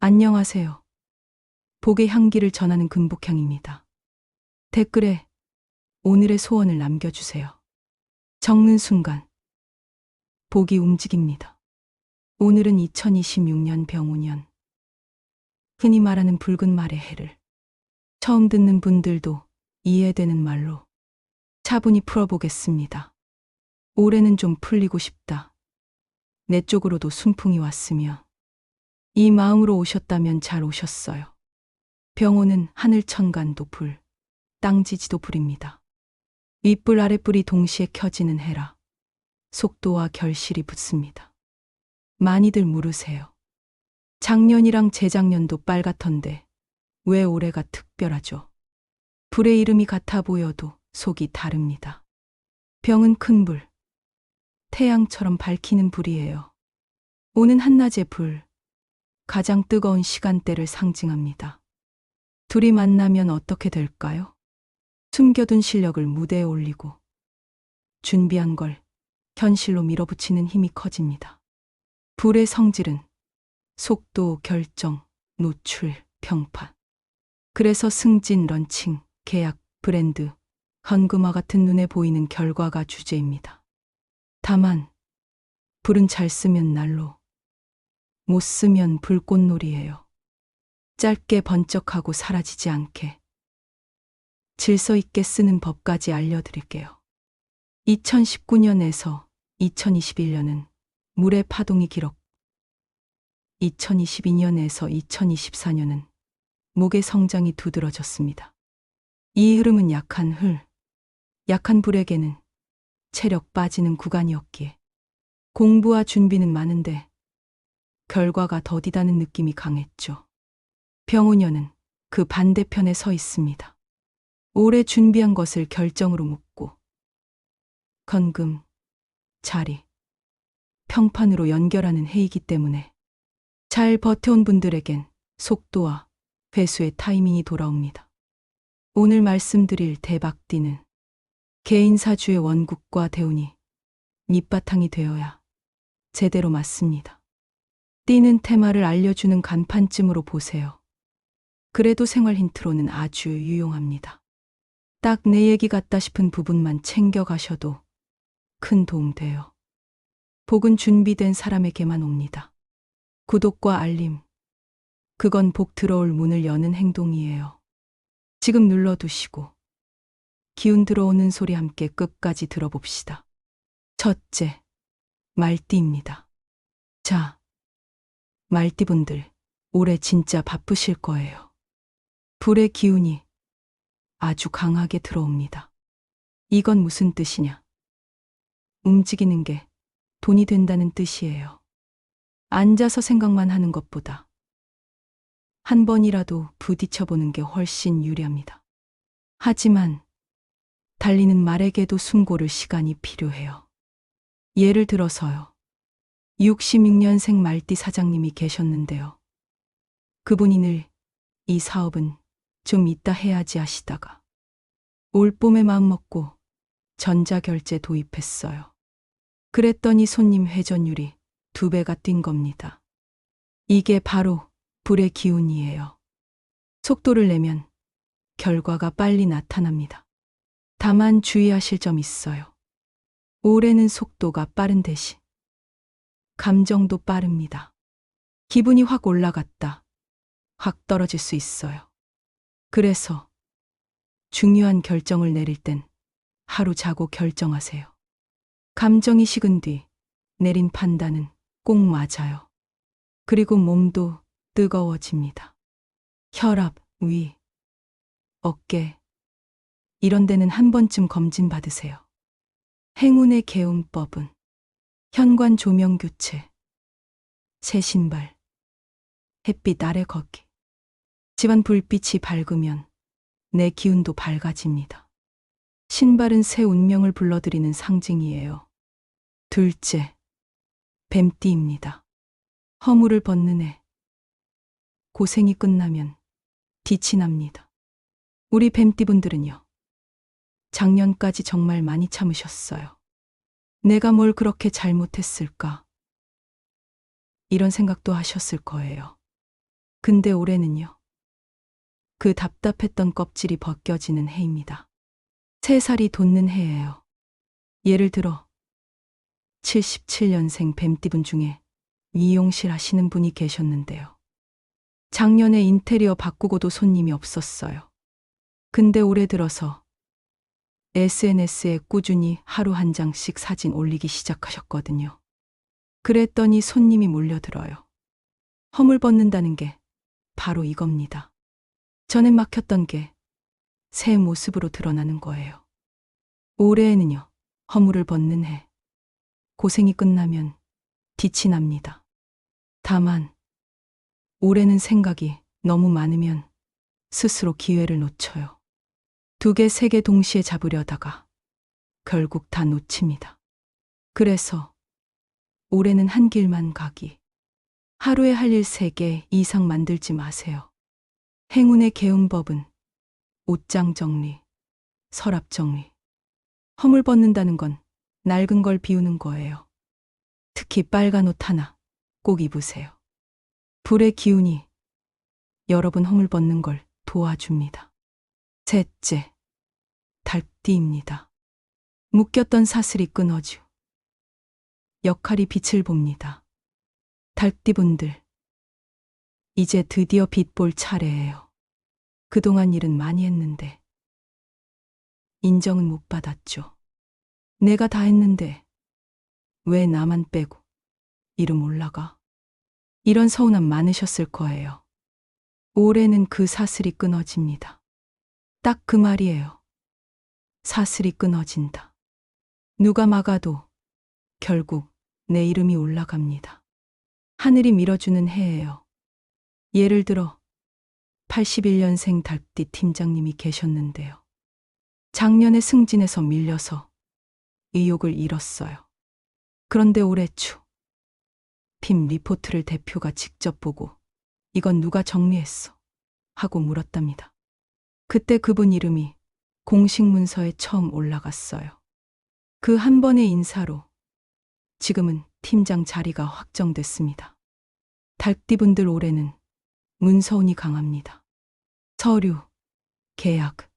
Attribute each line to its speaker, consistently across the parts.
Speaker 1: 안녕하세요. 복의 향기를 전하는 금복향입니다. 댓글에 오늘의 소원을 남겨주세요. 적는 순간 복이 움직입니다. 오늘은 2026년 병오년. 흔히 말하는 붉은 말의 해를 처음 듣는 분들도 이해되는 말로 차분히 풀어보겠습니다. 올해는 좀 풀리고 싶다. 내 쪽으로도 순풍이 왔으며 이 마음으로 오셨다면 잘 오셨어요. 병오는 하늘 천간도 불, 땅지지도 불입니다. 윗불 아랫불이 동시에 켜지는 해라 속도와 결실이 붙습니다. 많이들 물으세요. 작년이랑 재작년도 빨갛던데 왜 올해가 특별하죠? 불의 이름이 같아 보여도 속이 다릅니다. 병은 큰 불, 태양처럼 밝히는 불이에요. 오는 한낮의 불, 가장 뜨거운 시간대를 상징합니다. 둘이 만나면 어떻게 될까요? 숨겨둔 실력을 무대에 올리고 준비한 걸 현실로 밀어붙이는 힘이 커집니다. 불의 성질은 속도, 결정, 노출, 평판. 그래서 승진, 런칭, 계약, 브랜드, 헌금화 같은 눈에 보이는 결과가 주제입니다. 다만 불은 잘 쓰면 난로, 못 쓰면 불꽃놀이예요. 짧게 번쩍하고 사라지지 않게 질서 있게 쓰는 법까지 알려드릴게요. 2019년에서 2021년은 물의 파동이 기록, 2022년에서 2024년은 목의 성장이 두드러졌습니다. 이 흐름은 약한 불에게는 체력 빠지는 구간이었기에 공부와 준비는 많은데 결과가 더디다는 느낌이 강했죠. 병오년은 그 반대편에 서 있습니다. 오래 준비한 것을 결정으로 묶고 건금, 자리, 평판으로 연결하는 해이기 때문에 잘 버텨온 분들에겐 속도와 회수의 타이밍이 돌아옵니다. 오늘 말씀드릴 대박띠는 개인사주의 원국과 대운이 밑바탕이 되어야 제대로 맞습니다. 띠는 테마를 알려주는 간판쯤으로 보세요. 그래도 생활 힌트로는 아주 유용합니다. 딱 내 얘기 같다 싶은 부분만 챙겨가셔도 큰 도움 돼요. 복은 준비된 사람에게만 옵니다. 구독과 알림, 그건 복 들어올 문을 여는 행동이에요. 지금 눌러두시고 기운 들어오는 소리 함께 끝까지 들어봅시다. 첫째, 말띠입니다. 자, 말띠분들, 올해 진짜 바쁘실 거예요. 불의 기운이 아주 강하게 들어옵니다. 이건 무슨 뜻이냐? 움직이는 게 돈이 된다는 뜻이에요. 앉아서 생각만 하는 것보다 한 번이라도 부딪혀보는 게 훨씬 유리합니다. 하지만 달리는 말에게도 숨고를 시간이 필요해요. 예를 들어서요. 66년생 말띠 사장님이 계셨는데요. 그분이 늘 이 사업은 좀 이따 해야지 하시다가 올 봄에 마음먹고 전자결제 도입했어요. 그랬더니 손님 회전율이 2배가 뛴 겁니다. 이게 바로 불의 기운이에요. 속도를 내면 결과가 빨리 나타납니다. 다만 주의하실 점 있어요. 올해는 속도가 빠른 대신 감정도 빠릅니다. 기분이 확 올라갔다, 확 떨어질 수 있어요. 그래서 중요한 결정을 내릴 땐 하루 자고 결정하세요. 감정이 식은 뒤 내린 판단은 꼭 맞아요. 그리고 몸도 뜨거워집니다. 혈압, 위, 어깨, 이런 데는 한 번쯤 검진 받으세요. 행운의 개운법은 현관 조명 교체, 새 신발, 햇빛 아래 걷기. 집안 불빛이 밝으면 내 기운도 밝아집니다. 신발은 새 운명을 불러들이는 상징이에요. 둘째, 뱀띠입니다. 허물을 벗는 해. 고생이 끝나면 빛이 납니다. 우리 뱀띠분들은요. 작년까지 정말 많이 참으셨어요. 내가 뭘 그렇게 잘못했을까? 이런 생각도 하셨을 거예요. 근데 올해는요. 그 답답했던 껍질이 벗겨지는 해입니다. 3살이 돋는 해예요. 예를 들어 77년생 뱀띠분 중에 미용실 하시는 분이 계셨는데요. 작년에 인테리어 바꾸고도 손님이 없었어요. 근데 올해 들어서 SNS에 꾸준히 하루 한 장씩 사진 올리기 시작하셨거든요. 그랬더니 손님이 몰려들어요. 허물 벗는다는 게 바로 이겁니다. 전엔 막혔던 게 새 모습으로 드러나는 거예요. 올해에는요, 허물을 벗는 해. 고생이 끝나면 빛이 납니다. 다만, 올해는 생각이 너무 많으면 스스로 기회를 놓쳐요. 2개, 3개 동시에 잡으려다가 결국 다 놓칩니다. 그래서 올해는 한 길만 가기. 하루에 할 일 3개 이상 만들지 마세요. 행운의 개운법은 옷장 정리, 서랍 정리. 허물 벗는다는 건 낡은 걸 비우는 거예요. 특히 빨간 옷 하나 꼭 입으세요. 불의 기운이 여러분 허물 벗는 걸 도와줍니다. 셋째, 달띠입니다. 묶였던 사슬이 끊어지고 역할이 빛을 봅니다. 달띠분들, 이제 드디어 빛 볼 차례예요. 그동안 일은 많이 했는데 인정은 못 받았죠. 내가 다 했는데 왜 나만 빼고 이름 올라가? 이런 서운함 많으셨을 거예요. 올해는 그 사슬이 끊어집니다. 딱 그 말이에요. 사슬이 끊어진다. 누가 막아도 결국 내 이름이 올라갑니다. 하늘이 밀어주는 해예요. 예를 들어 81년생 달띠 팀장님이 계셨는데요. 작년에 승진해서 밀려서 의욕을 잃었어요. 그런데 올해 초 팀 리포트를 대표가 직접 보고 이건 누가 정리했어? 하고 물었답니다. 그때 그분 이름이 공식 문서에 처음 올라갔어요. 그 한 번의 인사로 지금은 팀장 자리가 확정됐습니다. 달띠분들 올해는 문서운이 강합니다. 서류, 계약,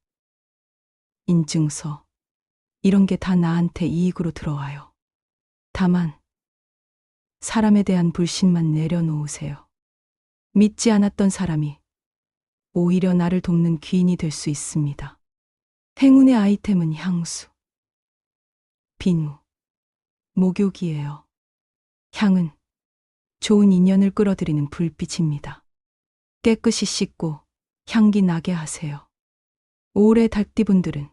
Speaker 1: 인증서 이런 게 다 나한테 이익으로 들어와요. 다만 사람에 대한 불신만 내려놓으세요. 믿지 않았던 사람이 오히려 나를 돕는 귀인이 될 수 있습니다. 행운의 아이템은 향수, 비누, 목욕이에요. 향은 좋은 인연을 끌어들이는 불빛입니다. 깨끗이 씻고 향기 나게 하세요. 올해 달띠분들은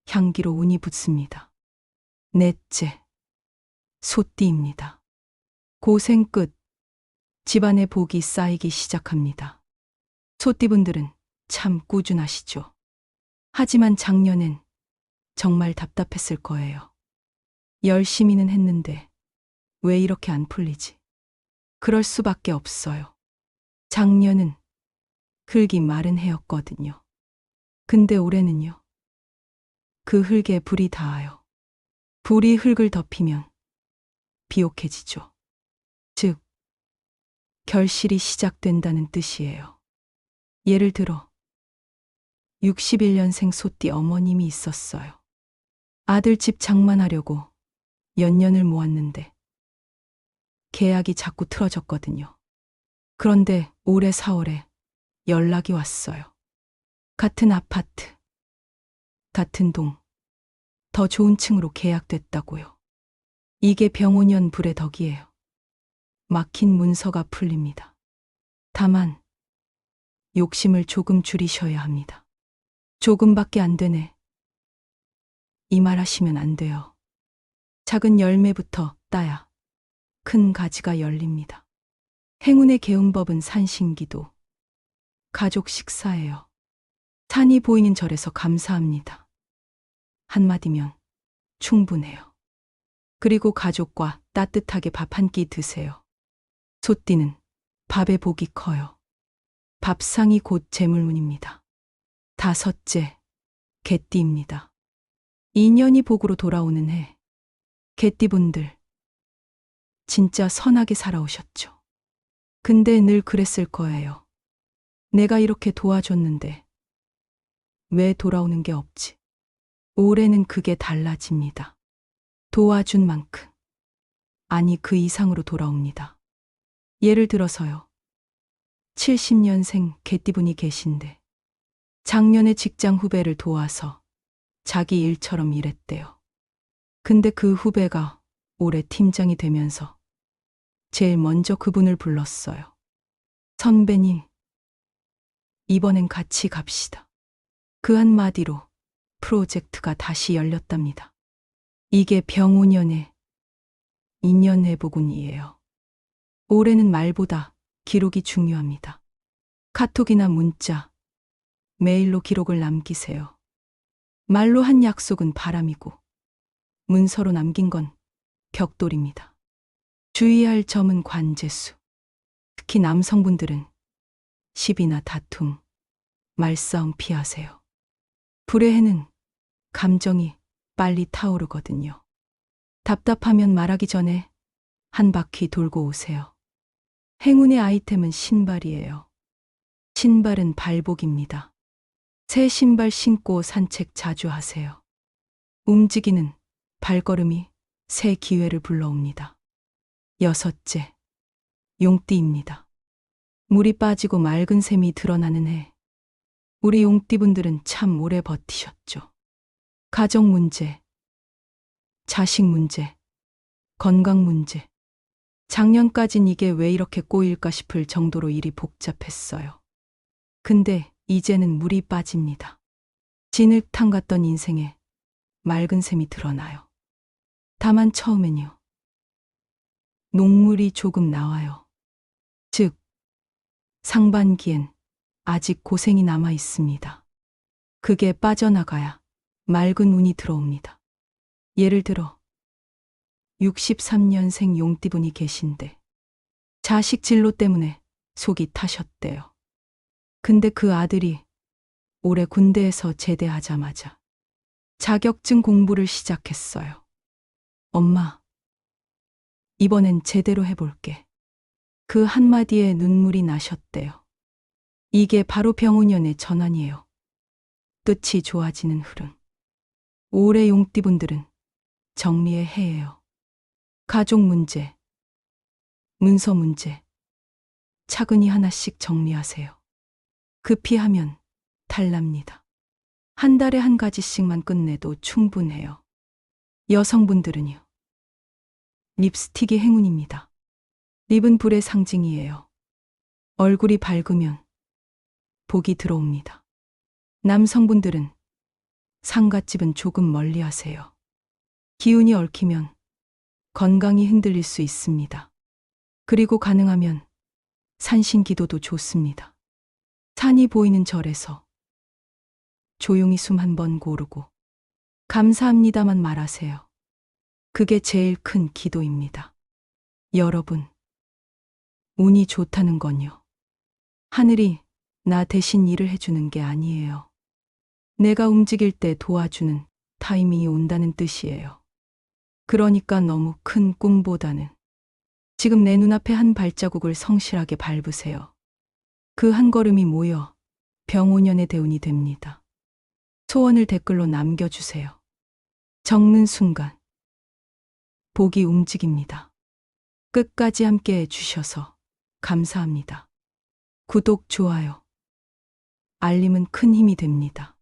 Speaker 1: 향기로 운이 붙습니다. 넷째, 소띠입니다. 고생 끝, 집안에 복이 쌓이기 시작합니다. 소띠분들은 참 꾸준하시죠. 하지만 작년엔 정말 답답했을 거예요. 열심히는 했는데 왜 이렇게 안 풀리지? 그럴 수밖에 없어요. 작년은 흙이 마른 해였거든요. 근데 올해는요. 그 흙에 불이 닿아요. 불이 흙을 덮이면 비옥해지죠. 즉, 결실이 시작된다는 뜻이에요. 예를 들어 61년생 소띠 어머님이 있었어요. 아들 집 장만하려고 몇 년을 모았는데 계약이 자꾸 틀어졌거든요. 그런데 올해 4월에 연락이 왔어요. 같은 아파트, 같은 동, 더 좋은 층으로 계약됐다고요. 이게 병오년 불의 덕이에요. 막힌 문서가 풀립니다. 다만 욕심을 조금 줄이셔야 합니다. 조금밖에 안 되네. 이 말 하시면 안 돼요. 작은 열매부터 따야 큰 가지가 열립니다. 행운의 개운법은 산신기도, 가족 식사예요. 산이 보이는 절에서 감사합니다. 한마디면 충분해요. 그리고 가족과 따뜻하게 밥 한 끼 드세요. 소띠는 밥의 복이 커요. 밥상이 곧 재물운입니다. 다섯째, 개띠입니다. 인연이 복으로 돌아오는 해. 개띠분들, 진짜 선하게 살아오셨죠. 근데 늘 그랬을 거예요. 내가 이렇게 도와줬는데 왜 돌아오는 게 없지? 올해는 그게 달라집니다. 도와준 만큼, 아니 그 이상으로 돌아옵니다. 예를 들어서요. 70년생 개띠분이 계신데 작년에 직장 후배를 도와서 자기 일처럼 일했대요. 근데 그 후배가 올해 팀장이 되면서 제일 먼저 그분을 불렀어요. 선배님, 이번엔 같이 갑시다. 그 한마디로 프로젝트가 다시 열렸답니다. 이게 병5년의 인연회복운이에요. 올해는 말보다 기록이 중요합니다. 카톡이나 문자, 메일로 기록을 남기세요. 말로 한 약속은 바람이고 문서로 남긴 건 벽돌입니다. 주의할 점은 관제수. 특히 남성분들은 시비나 다툼, 말싸움 피하세요. 불의 해는 감정이 빨리 타오르거든요. 답답하면 말하기 전에 한 바퀴 돌고 오세요. 행운의 아이템은 신발이에요. 신발은 발복입니다. 새 신발 신고 산책 자주 하세요. 움직이는 발걸음이 새 기회를 불러옵니다. 6째, 용띠입니다. 물이 빠지고 맑은 샘이 드러나는 해. 우리 용띠분들은 참 오래 버티셨죠. 가정 문제, 자식 문제, 건강 문제. 작년까진 이게 왜 이렇게 꼬일까 싶을 정도로 일이 복잡했어요. 근데 이제는 물이 빠집니다. 진흙탕 같던 인생에 맑은 샘이 드러나요. 다만 처음엔요. 녹물이 조금 나와요. 즉, 상반기엔 아직 고생이 남아 있습니다. 그게 빠져나가야 맑은 운이 들어옵니다. 예를 들어 63년생 용띠분이 계신데 자식 진로 때문에 속이 타셨대요. 근데 그 아들이 올해 군대에서 제대하자마자 자격증 공부를 시작했어요. 엄마, 이번엔 제대로 해볼게. 그 한마디에 눈물이 나셨대요. 이게 바로 병운년의 전환이에요. 끝이 좋아지는 흐름. 올해 용띠분들은 정리의 해예요. 가족 문제, 문서 문제, 차근히 하나씩 정리하세요. 급히 하면 탈납니다. 한 달에 한 가지씩만 끝내도 충분해요. 여성분들은요. 립스틱이 행운입니다. 립은 불의 상징이에요. 얼굴이 밝으면 복이 들어옵니다. 남성분들은 상갓집은 조금 멀리 하세요. 기운이 얽히면 건강이 흔들릴 수 있습니다. 그리고 가능하면 산신기도도 좋습니다. 산이 보이는 절에서 조용히 숨 한 번 고르고 감사합니다만 말하세요. 그게 제일 큰 기도입니다. 여러분, 운이 좋다는 건요. 하늘이 나 대신 일을 해주는 게 아니에요. 내가 움직일 때 도와주는 타이밍이 온다는 뜻이에요. 그러니까 너무 큰 꿈보다는 지금 내 눈앞에 한 발자국을 성실하게 밟으세요. 그 한 걸음이 모여 병5년의 대운이 됩니다. 소원을 댓글로 남겨주세요. 적는 순간 복이 움직입니다. 끝까지 함께 해주셔서 감사합니다. 구독, 좋아요, 알림은 큰 힘이 됩니다.